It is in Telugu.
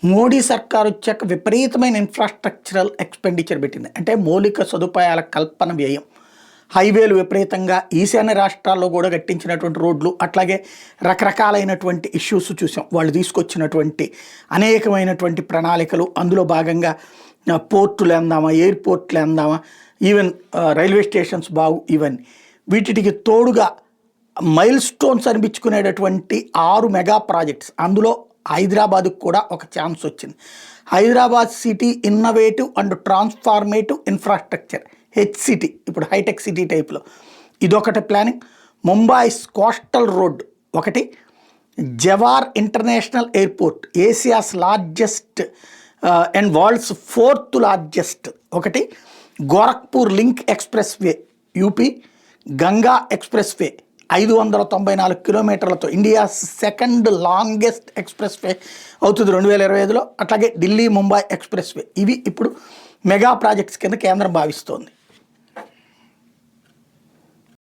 మోడీ సర్కార్ వచ్చాక విపరీతమైన ఇన్ఫ్రాస్ట్రక్చరల్ ఎక్స్పెండిచర్ పెట్టింది. అంటే మౌలిక సదుపాయాల కల్పన వ్యయం, హైవేలు విపరీతంగా, ఈశాన్య రాష్ట్రాల్లో కూడా కట్టించినటువంటి రోడ్లు, అట్లాగే రకరకాలైనటువంటి ఇష్యూస్ చూసాం. వాళ్ళు తీసుకొచ్చినటువంటి అనేకమైనటువంటి ప్రణాళికలు, అందులో భాగంగా పోర్టులు అందామా, ఎయిర్పోర్ట్లు అందామా, ఈవెన్ రైల్వే స్టేషన్స్ బాగు, ఇవన్నీ వీటికి తోడుగా మైల్ స్టోన్స్ అనిపించుకునేటటువంటి 6 మెగా ప్రాజెక్ట్స్. అందులో హైదరాబాద్కు కూడా ఒక ఛాన్స్ వచ్చింది. Hyderabad city innovative and transformative infrastructure, H city, ఇప్పుడు హైటెక్ సిటీ టైప్లో ఇదొకటి ప్లానింగ్. ముంబాయిస్ కోస్టల్ రోడ్ ఒకటి, Jewar international airport, Asia's largest and world's 4th largest ఒకటి, Gorakhpur link expressway UP, Ganga expressway 594 కిలోమీటర్లతో India 2nd longest expressway అవుతుంది 2025లో. అట్లాగే ఢిల్లీ ముంబై ఎక్స్ప్రెస్ వే, ఇవి ఇప్పుడు మెగా ప్రాజెక్ట్స్ కింద కేంద్రం భావిస్తోంది.